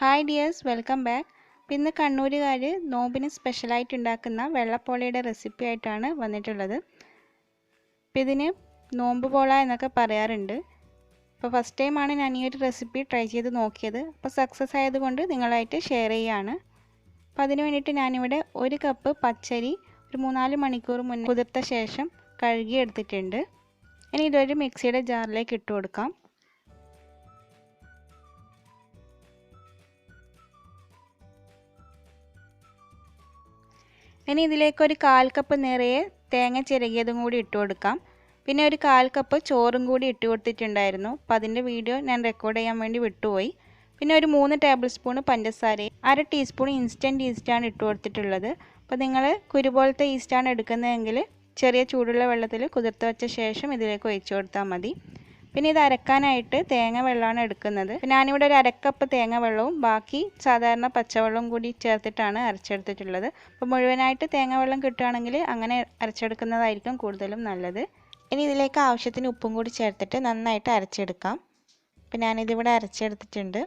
Hi dears, welcome back. അപ്പോൾ ഇന്ന് കണ്ണൂരുകാർ നോമ്പിന് സ്പെഷ്യലായിട്ട് ഉണ്ടാക്കുന്ന വെള്ളപ്പോളയുടെ റെസിപ്പി ആയിട്ടാണ് വന്നിട്ടുള്ളത്. അപ്പോൾ ഇതിന് നോമ്പ് പോള എന്നൊക്കെ പറയാറുണ്ട്. അപ്പോൾ ഫസ്റ്റ് ടൈമാണ് ഞാൻ ഈ ഒരു റെസിപ്പി ട്രൈ ചെയ്ത് നോക്കിയത്. അപ്പോൾ സക്സസ് ആയതുകൊണ്ട് നിങ്ങളായിട്ട് ഷെയർ ചെയ്യുകയാണ്. അപ്പോൾ അതിന് വേണ്ടിയിട്ട് ഞാനിവിടെ 1 കപ്പ് പച്ചരി ഒരു 3-4 മണിക്കൂർ മുന്നേ കുതിർത്ത ശേഷം കഴുകി എടുത്തിട്ടുണ്ട്. ഇനി ഇതൊരു മിക്സിയുടെ ജാറിലേക്ക് ഇട്ട് കൊടുക്കാം. ഇനി ഇതിലേക്ക് ഒരു 1/4 കപ്പ് നിറയെ തേങ്ങ ചിരകിയതും കൂടി ഇട്ട് കൊടുക്കാം. പിന്നെ ഒരു 1/4 കപ്പ് ചോറും കൂടി ഇട്ട് കൊടുത്തിട്ടുണ്ടായിരുന്നു. അപ്പോൾ അതിൻ്റെ വീഡിയോ ഞാൻ റെക്കോർഡ് ചെയ്യാൻ വേണ്ടി വിട്ടുപോയി. പിന്നെ ഒരു 3 ടേബിൾ സ്പൂൺ പഞ്ചസാരയും 1/2 ടീസ്പൂൺ ഇൻസ്റ്റൻറ്റ് ഈസ്റ്റാണ് ഇട്ട് കൊടുത്തിട്ടുള്ളത്. അപ്പോൾ നിങ്ങൾ കുരു പോലത്തെ ഈസ്റ്റാണ് എടുക്കുന്നതെങ്കിൽ ചെറിയ ചൂടുള്ള വെള്ളത്തിൽ കുതിർത്ത് വെച്ച ശേഷം ഇതിലേക്ക് ഒഴിച്ചു കൊടുത്താൽ മതി. പിന്നെ ഇത് അരക്കാനായിട്ട് തേങ്ങ വെള്ളമാണ് എടുക്കുന്നത്. ഞാനിവിടെ ഒരു 1/2 കപ്പ് തേങ്ങ വെള്ളവും ബാക്കി സാധാരണ പച്ചവെള്ളവും കൂടി ചേർത്തിട്ടാണ് അരച്ചെടുത്തിട്ടുള്ളത്. അപ്പോൾ മുഴുവനായിട്ട് തേങ്ങ വെള്ളം കിട്ടുകയാണെങ്കിൽ അങ്ങനെ അരച്ചെടുക്കുന്നതായിരിക്കും കൂടുതലും നല്ലത്. ഇനി ഇതിലേക്ക് ആവശ്യത്തിന് ഉപ്പും കൂടി ചേർത്തിട്ട് നന്നായിട്ട് അരച്ചെടുക്കാം. അപ്പോൾ ഞാനിതിവിടെ അരച്ചെടുത്തിട്ടുണ്ട്.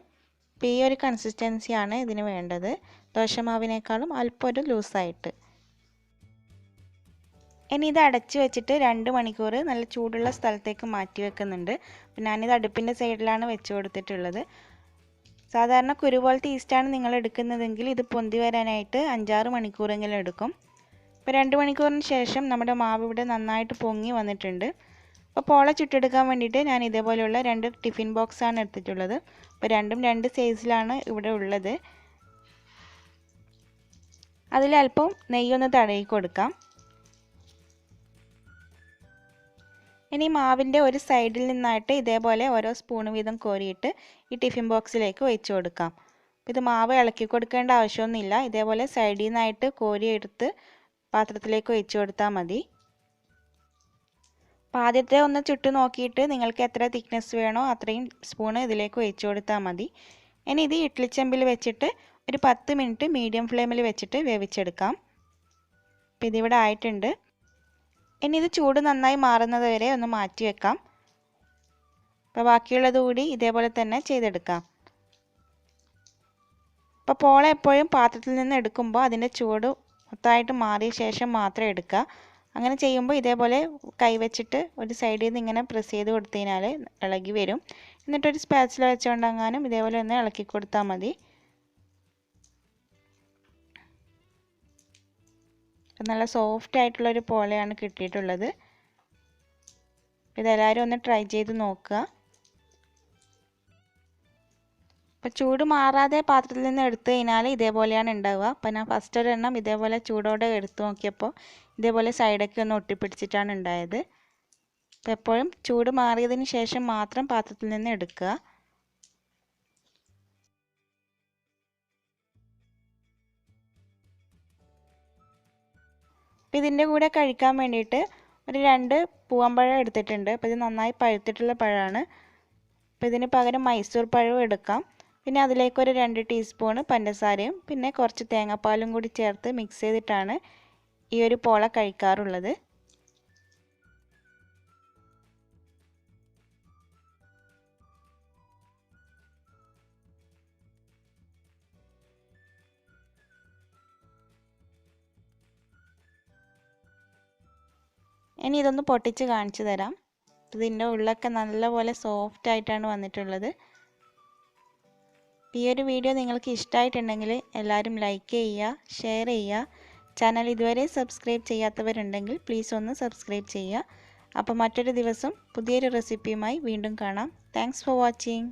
അപ്പോൾ ഈ ഒരു കൺസിസ്റ്റൻസിയാണ് ഇതിന് വേണ്ടത്. ദോശമാവിനേക്കാളും അല്പം ഒരു ലൂസായിട്ട്. ഇനി ഇത് അടച്ച് വെച്ചിട്ട് 2 മണിക്കൂർ നല്ല ചൂടുള്ള സ്ഥലത്തേക്ക് മാറ്റി വെക്കുന്നുണ്ട്. അപ്പോൾ ഞാനിത് അടുപ്പിൻ്റെ സൈഡിലാണ് വെച്ച് കൊടുത്തിട്ടുള്ളത്. സാധാരണ കുരു പോലത്തെ ഈസ്റ്റാണ് നിങ്ങൾ എടുക്കുന്നതെങ്കിൽ ഇത് പൊന്തി വരാനായിട്ട് 5-6 മണിക്കൂറെങ്കിലും എടുക്കും. ഇപ്പോൾ 2 മണിക്കൂറിന് ശേഷം നമ്മുടെ മാവ് ഇവിടെ നന്നായിട്ട് പൊങ്ങി വന്നിട്ടുണ്ട്. അപ്പോൾ പോള ചുട്ടെടുക്കാൻ വേണ്ടിയിട്ട് ഞാൻ ഇതേപോലെയുള്ള 2 ടിഫിൻ ബോക്സാണ് എടുത്തിട്ടുള്ളത്. അപ്പോൾ രണ്ടും 2 സൈസിലാണ് ഇവിടെ ഉള്ളത്. അതിലൽപ്പം നെയ്യൊന്ന് തടവി കൊടുക്കാം. ഇനി മാവിൻ്റെ ഒരു സൈഡിൽ നിന്നായിട്ട് ഇതേപോലെ ഓരോ സ്പൂൺ വീതം കോരിയിട്ട് ഈ ടിഫിൻ ബോക്സിലേക്ക് ഒഴിച്ചു കൊടുക്കാം. ഇത് മാവ് ഇളക്കി കൊടുക്കേണ്ട ആവശ്യമൊന്നുമില്ല. ഇതേപോലെ സൈഡിൽ നിന്നായിട്ട് കോരിയെടുത്ത് പാത്രത്തിലേക്ക് ഒഴിച്ചു കൊടുത്താൽ മതി. അപ്പോൾ ആദ്യത്തെ ഒന്ന് ചുട്ട് നോക്കിയിട്ട് നിങ്ങൾക്ക് എത്ര തിക്നെസ് വേണോ അത്രയും സ്പൂൺ ഇതിലേക്ക് ഒഴിച്ചു കൊടുത്താൽ മതി. ഇനി ഇത് ഇഡ്ഡലിച്ചെമ്പിൽ വെച്ചിട്ട് ഒരു 10 മിനിറ്റ് മീഡിയം ഫ്ലെയിമിൽ വെച്ചിട്ട് വേവിച്ചെടുക്കാം. അപ്പോൾ ഇതിവിടെ ആയിട്ടുണ്ട്. ഇനി ഇത് ചൂട് നന്നായി മാറുന്നത് വരെ ഒന്ന് മാറ്റി വെക്കാം. അപ്പോൾ ബാക്കിയുള്ളത് കൂടി ഇതേപോലെ തന്നെ ചെയ്തെടുക്കാം. അപ്പോൾ പോള എപ്പോഴും പാത്രത്തിൽ നിന്ന് എടുക്കുമ്പോൾ അതിൻ്റെ ചൂട് മൊത്തമായിട്ട് മാറിയ ശേഷം മാത്രം എടുക്കുക. അങ്ങനെ ചെയ്യുമ്പോൾ ഇതേപോലെ കൈവച്ചിട്ട് ഒരു സൈഡിൽ നിന്ന് ഇങ്ങനെ പ്രസ് ചെയ്ത് കൊടുത്തു കഴിഞ്ഞാൽ ഇളകി വരും. എന്നിട്ടൊരു സ്പാച്ചില വെച്ചുകൊണ്ടെങ്ങാനും ഇതേപോലെ ഒന്ന് ഇളക്കി കൊടുത്താൽ മതി. നല്ല സോഫ്റ്റ് ആയിട്ടുള്ളൊരു പോളയാണ് കിട്ടിയിട്ടുള്ളത്. ഇതെല്ലാവരും ഒന്ന് ട്രൈ ചെയ്ത് നോക്കുക. അപ്പോൾ ചൂട് മാറാതെ പാത്രത്തിൽ നിന്ന് എടുത്തു കഴിഞ്ഞാൽ ഇതേപോലെയാണ് ഉണ്ടാവുക. അപ്പോൾ ഞാൻ ഫസ്റ്റ് ഒരെണ്ണം ഇതേപോലെ ചൂടോടെ എടുത്തു നോക്കിയപ്പോൾ ഇതേപോലെ സൈഡൊക്കെ ഒന്ന് ഒട്ടിപ്പിടിച്ചിട്ടാണ് ഉണ്ടായത്. അപ്പോൾ എപ്പോഴും ചൂട് മാറിയതിന് ശേഷം മാത്രം പാത്രത്തിൽ നിന്ന് എടുക്കുക. അപ്പോൾ ഇതിൻ്റെ കൂടെ കഴിക്കാൻ വേണ്ടിയിട്ട് ഒരു 2 പൂവമ്പഴം എടുത്തിട്ടുണ്ട്. അപ്പോൾ ഇത് നന്നായി പഴുത്തിട്ടുള്ള പഴമാണ്. അപ്പോൾ ഇതിന് പകരം മൈസൂർ പഴവും എടുക്കാം. പിന്നെ അതിലേക്കൊരു 2 ടീസ്പൂൺ പഞ്ചസാരയും പിന്നെ കുറച്ച് തേങ്ങാപ്പാലും കൂടി ചേർത്ത് മിക്സ് ചെയ്തിട്ടാണ് ഈ ഒരു പോള കഴിക്കാറുള്ളത്. ഇനി ഇതൊന്ന് പൊട്ടിച്ച് കാണിച്ചു തരാം. ഇതിൻ്റെ ഉള്ളൊക്കെ നല്ലപോലെ സോഫ്റ്റ് ആയിട്ടാണ് വന്നിട്ടുള്ളത്. ഈ ഒരു വീഡിയോ നിങ്ങൾക്ക് ഇഷ്ടമായിട്ടുണ്ടെങ്കിൽ എല്ലാവരും ലൈക്ക് ചെയ്യുക, ഷെയർ ചെയ്യുക. ചാനൽ ഇതുവരെ സബ്സ്ക്രൈബ് ചെയ്യാത്തവരുണ്ടെങ്കിൽ പ്ലീസ് ഒന്ന് സബ്സ്ക്രൈബ് ചെയ്യുക. അപ്പോൾ മറ്റൊരു ദിവസം പുതിയൊരു റെസിപ്പിയുമായി വീണ്ടും കാണാം. Thanks for watching.